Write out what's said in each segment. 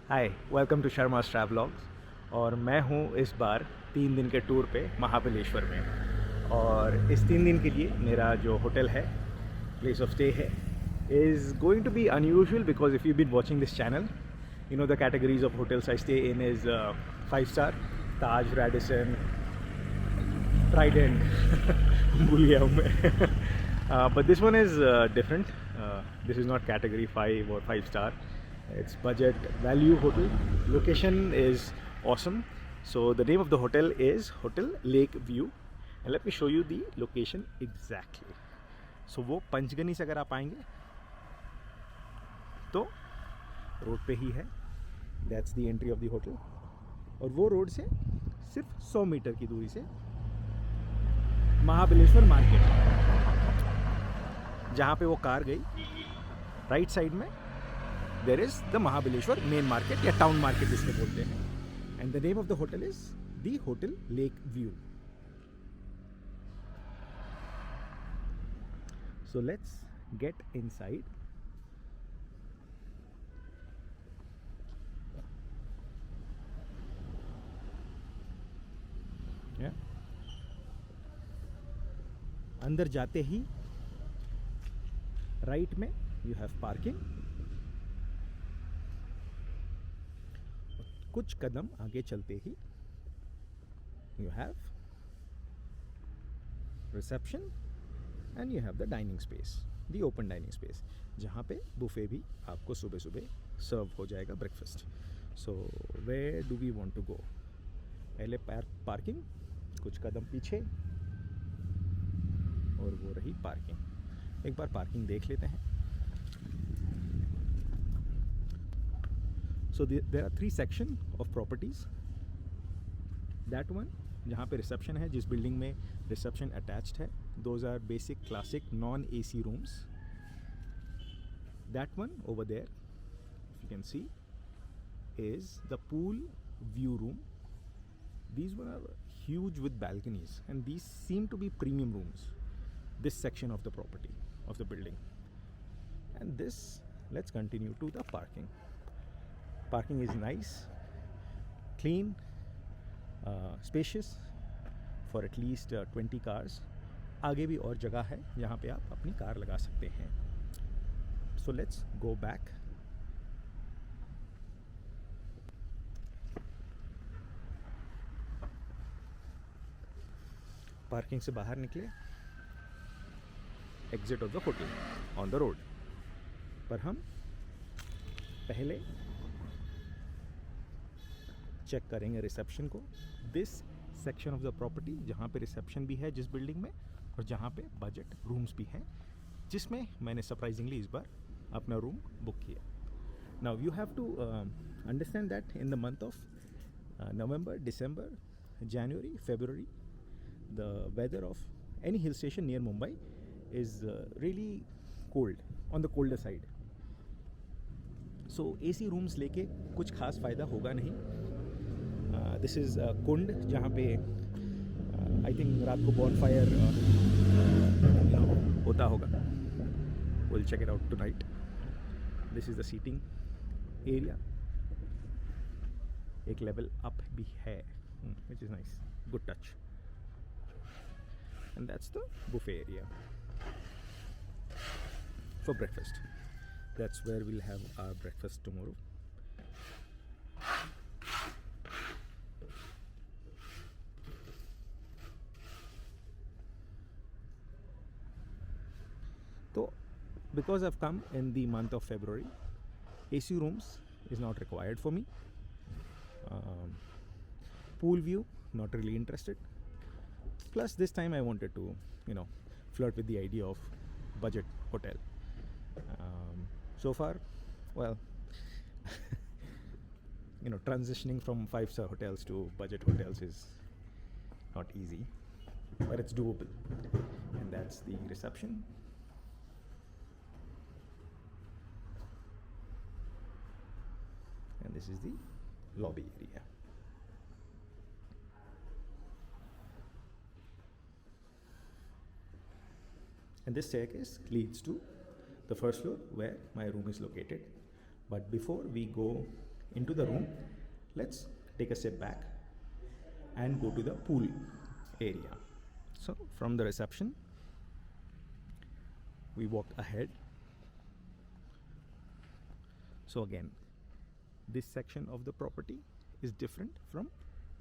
Hi welcome to शर्मा's ट्रैवलॉग्स। और मैं हूँ इस बार 3 दिन के टूर पे महाबलेश्वर में। और इस 3 दिन के लिए मेरा जो होटल है, प्लेस ऑफ स्टे है, is going to be unusual because if you been watching this channel, you know the categories of hotels I stay in is 5 star, Taj, Radisson, Trident, भूल गया हूँ मैं। But this one is different. This is not category 5 or 5 star. It's budget value hotel. Location is awesome. So the name of the hotel is Hotel Lake View, and let me show you the location exactly. So वो पंचगनी से अगर आप आएंगे तो road पे ही है। That's the entry of the hotel. और वो रोड से सिर्फ 100 मीटर की दूरी से महाबलेश्वर मार्केट, जहाँ पे वो कार गई, राइट साइड में there is the Mahabaleshwar main market या टाउन मार्केट जिसको बोलते हैं। And the name of the hotel is the hotel lake view. So let's get inside. अंदर जाते ही राइट में यू हैव पार्किंग। कुछ कदम आगे चलते ही you have reception and you have the dining space, the open dining space, जहाँ पे बुफे भी आपको सुबह सुबह सर्व हो जाएगा, breakfast. So where do we want to go? पहले पार्किंग, कुछ कदम पीछे, और वो रही पार्किंग। एक बार पार्किंग देख लेते हैं। So there are 3 section of properties. That one जहाँ पे रिसेप्शन है, जिस बिल्डिंग में रिसेप्शन अटैच्ड है, those are basic classic non AC rooms. That one over there if you can see is the pool view room. These one are huge with balconies, and these seem to be premium rooms, this section of the property, of the building. And this, let's continue to the parking. Parking is nice, clean, spacious for at least 20 cars. आगे भी और जगह है जहाँ पे आप अपनी car लगा सकते हैं। So let's go back. Parking से बाहर निकले, exit of the hotel on the road. पर हम पहले चेक करेंगे रिसेप्शन को। This section of the property, जहाँ पे रिसेप्शन भी है जिस बिल्डिंग में, और जहाँ पे बजट रूम्स भी हैं, जिसमें मैंने सरप्राइजिंगली इस बार अपना रूम बुक किया। Now you have to understand that in the month of November, December, January, February, the weather of any hill station near Mumbai is really cold, on the colder side. So AC rooms लेके कुछ खास फ़ायदा होगा नहीं। This is कुंड, जहाँ पे I think रात को bonfire होता होगा। We'll check it out tonight. This is the seating area. एक level up भी है, which is nice, good touch. And that's the buffet area for breakfast. That's where we'll have our breakfast tomorrow. So because I've come in the month of February, AC rooms is not required for me. Pool view, not really interested. Plus this time I wanted to, flirt with the idea of budget hotel. So far, well, transitioning from 5-star hotels to budget hotels is not easy, but it's doable. And that's the reception. And this is the lobby area. And this staircase leads to the first floor where my room is located. But before we go into the room, let's take a step back and go to the pool area. So from the reception, we walk ahead. So again, this section of the property is different from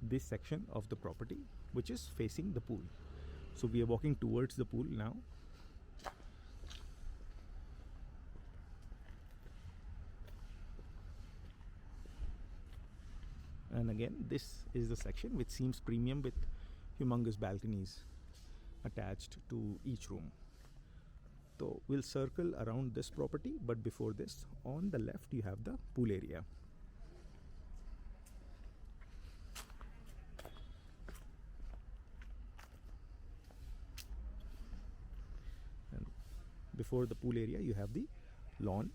this section of the property which is facing the pool. So we are walking towards the pool now. And again, this is the section which seems premium with humongous balconies attached to each room. So we'll circle around this property, but before this, on the left you have the pool area. And before the pool area you have the lawn.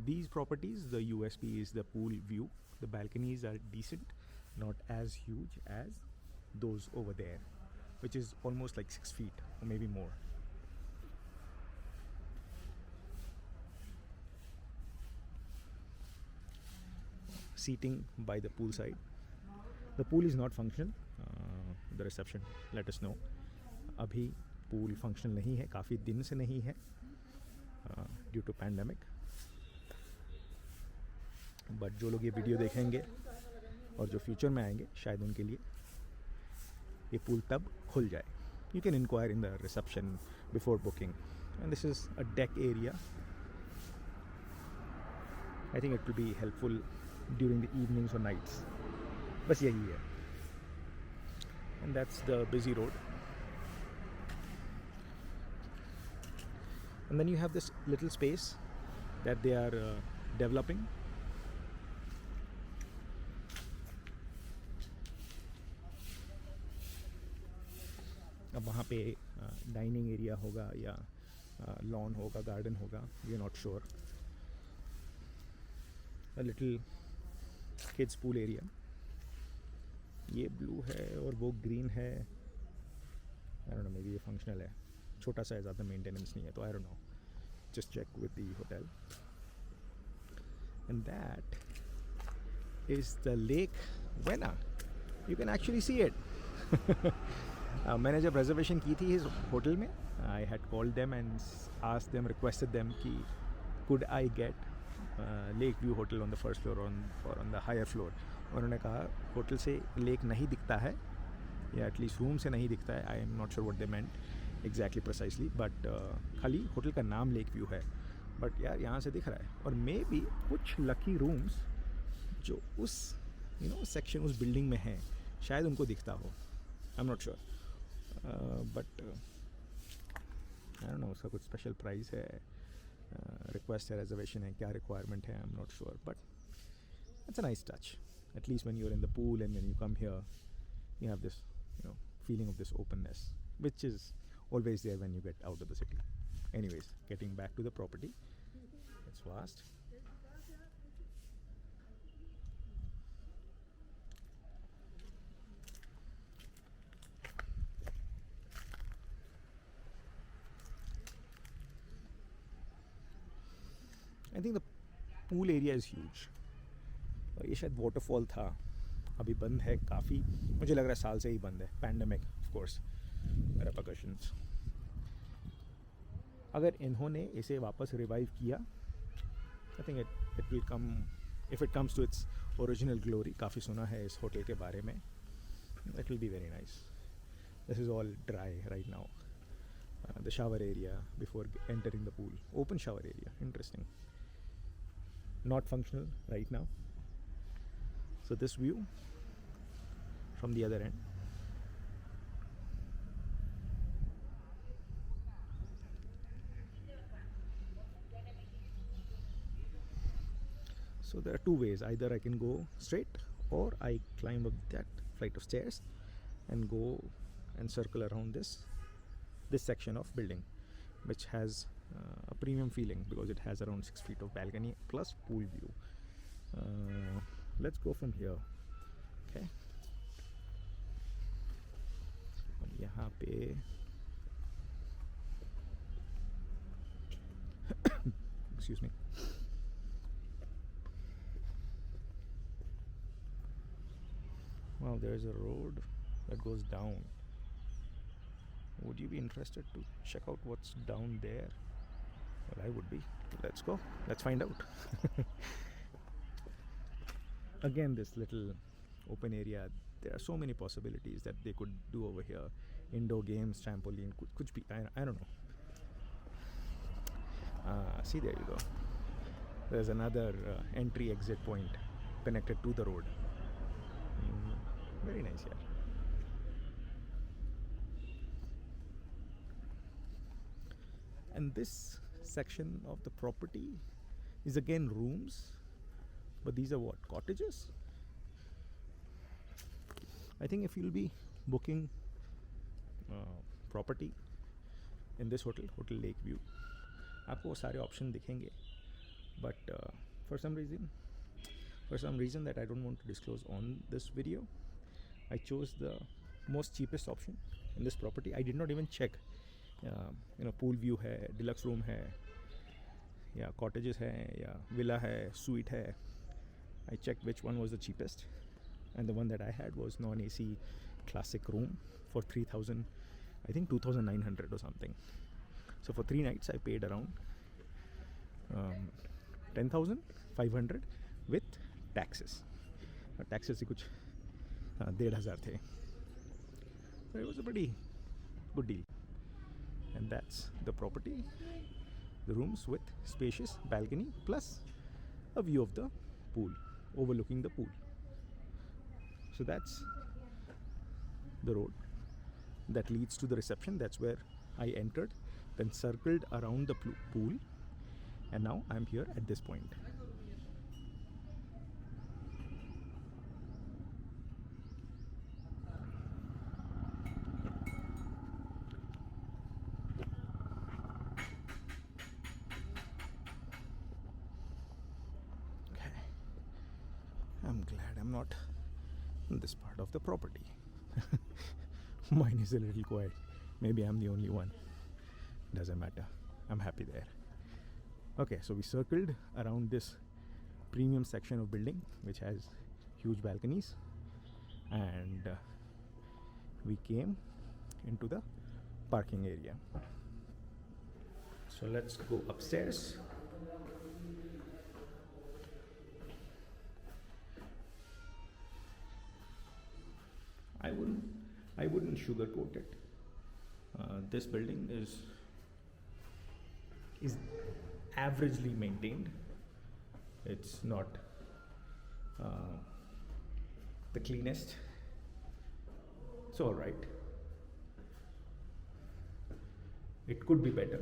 These properties, the USP is the pool view. The balconies are decent, not as huge as those over there, which is almost like 6 feet or maybe more. Seating by the pool side. The pool is not functional. The reception let us know. अभी pool functional नहीं है, काफ़ी दिन से नहीं है due to pandemic. But जो लोग ये वीडियो देखेंगे और जो फ्यूचर में आएंगे शायद उनके लिए ये पूल तब खुल जाए. You can inquire in the reception before booking. And this is a deck area. I think it will be helpful during the evenings or nights. बस यही है. And that's the busy road. And then you have this little space that they are developing. अब वहाँ पे dining area होगा या lawn होगा, garden होगा, we are not sure. A little kids pool area. ये ब्लू है और वो ग्रीन है. I don't know, maybe ये फंक्शनल है, छोटा सा है, ज़्यादा मेंटेनेंस नहीं है, तो I don't know. Just check with the hotel. And that is the lake Venna. You can actually see it. मैंने जब रिजर्वेशन की थी इस होटल में, I had called them and asked them, requested them कि could I get lake view hotel on the first floor और on the higher floor. उन्होंने कहा होटल से लेक नहीं दिखता है, या एटलीस्ट रूम से नहीं दिखता है. I am not sure what they meant exactly precisely, but खाली होटल का नाम लेक व्यू है. बट यार यहाँ से दिख रहा है. और मे बी कुछ लकी रूम्स जो उस सेक्शन उस बिल्डिंग में हैं, शायद उनको दिखता हो. I am not sure. But I don't no उसका कुछ स्पेशल प्राइस है, रिक्वेस्ट है, रिजर्वेशन है, क्या रिक्वायरमेंट है, I am not sure. But it's a nice touch. At least when you're in the pool and when you come here, you have this feeling of this openness, which is always there when you get out of the city. Anyways, getting back to the property, it's vast. I think the pool area is huge. ये शायद waterfall था, अभी बंद है काफ़ी, मुझे लग रहा है साल से ही बंद है. Pandemic of course repercussions. अगर इन्होंने इसे वापस रिवाइव किया, I think it will come, if it comes to its original glory. काफ़ी सुना है इस होटल के बारे में. It will be very nice. This is all dry right now. The shower area before entering the pool, open shower area, interesting. Not functional right now. So this view from the other end. So there are two ways. Either I can go straight or I climb up that flight of stairs and go and circle around this section of building, which has a premium feeling because it has around 6 feet of balcony plus pool view. Let's go from here. Okay. यहाँ पे excuse me. Well, there's a road that goes down. Would you be interested to check out what's down there? Well, I would be. Let's go. Let's find out. Again, this little open area. There are so many possibilities that they could do over here. Indoor games, trampoline, kuch bhi. I don't know. See, there you go. There's another entry exit point connected to the road. Very nice, yeah. And this section of the property is again rooms, but these are what, cottages? I think if you'll be booking property in this hotel Lakeview, आपको वो सारे option दिखेंगे, but for some reason that I don't want to disclose on this video, I chose the most cheapest option in this property. I did not even check pool view है, deluxe room है, या cottages है, या villa है, suite है. I checked which one was the cheapest, and the one that I had was non-AC classic room for 3,000, I think 2,900 or something. So for 3 nights I paid around 10,500 with taxes. Taxes ही कुछ 1,500 थे. So it was a pretty good deal. And that's the property. The rooms with spacious balcony plus a view of the pool, overlooking the pool. So that's the road that leads to the reception. That's where I entered, then circled around the pool, and now I'm here at this point. I'm glad I'm not in this part of the property. Mine is a little quiet. Maybe I'm the only one. Doesn't matter. I'm happy there. Okay, so we circled around this premium section of building which has huge balconies, and we came into the parking area. So let's go upstairs. I wouldn't sugarcoat it. This building is averagely maintained. It's not the cleanest. It's all right. It could be better,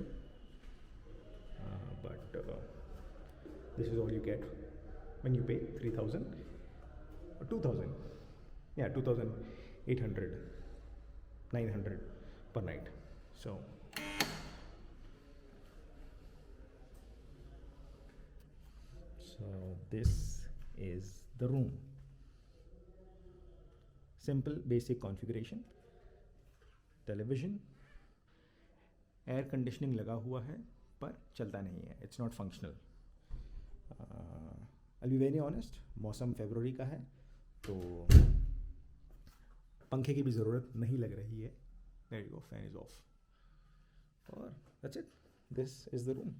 but this is all you get when you pay 3,000 or 2,000. Yeah, 2,800, 900 per night. So this is the room. Simple basic configuration. Television, air conditioning लगा हुआ है पर चलता नहीं है. It's not functional. I'll be very honest, मौसम फरवरी का है तो पंखे की भी ज़रूरत नहीं लग रही है. There you go, fan is off. और that's it. This is the room.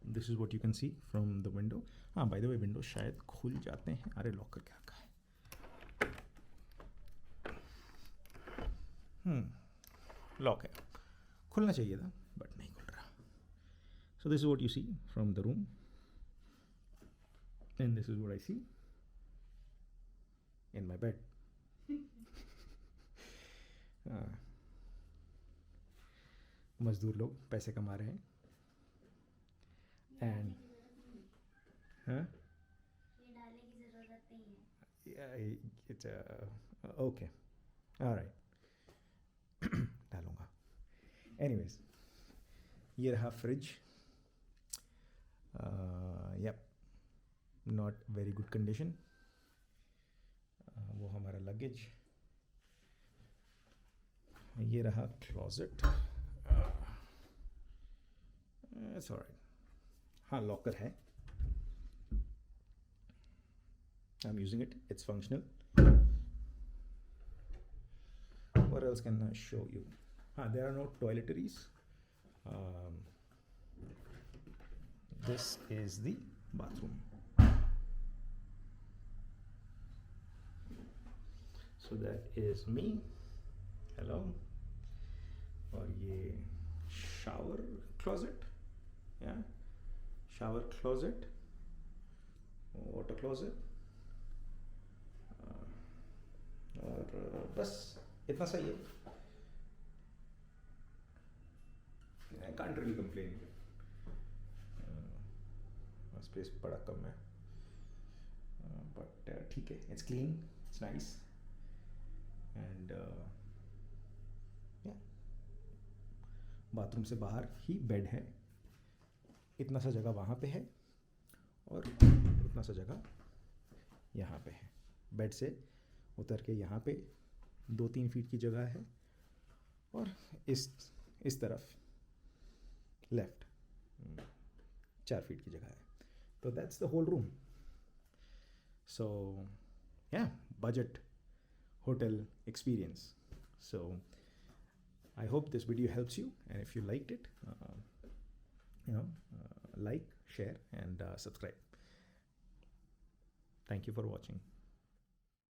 This is what you can see from the window. हाँ, by the way, windows शायद खुल जाते हैं. अरे लॉक करके रखा है. लॉक है. खुलना चाहिए था बट नहीं खुल रहा. So this is what you see from the room, and this is what I see in my bed. मजदूर लोग पैसे कमा रहे हैं. And हाँ, ये डालने की ज़रूरत नहीं है. yeah, it's okay, all right. डालूंगा. Anyways, ये रहा fridge, yup, not very good condition. वो हमारा लगेज। ये रहा क्लोजेट, सॉरी, हाँ लॉकर है, I am using it, it's functional. What else can I show you? There are no toiletries. This is the bathroom. So that is me. Hello. और ये shower closet. Yeah. Shower closet. Water closet. और बस इतना सही है। I can't really complain. Space बड़ा कम है, but ठीक है, it's clean, it's nice, and bathroom से बाहर ही बेड है, इतना सा जगह वहाँ पे है और इतना सा जगह यहाँ पे है। बेड से उतर के यहाँ पे 2-3 फीट की जगह है, और इस तरफ लेफ्ट 4 फीट की जगह है। तो दैट्स द होल रूम। सो या, budget hotel experience. So I hope this video helps you, and if you liked it, like, share, and subscribe. Thank you for watching.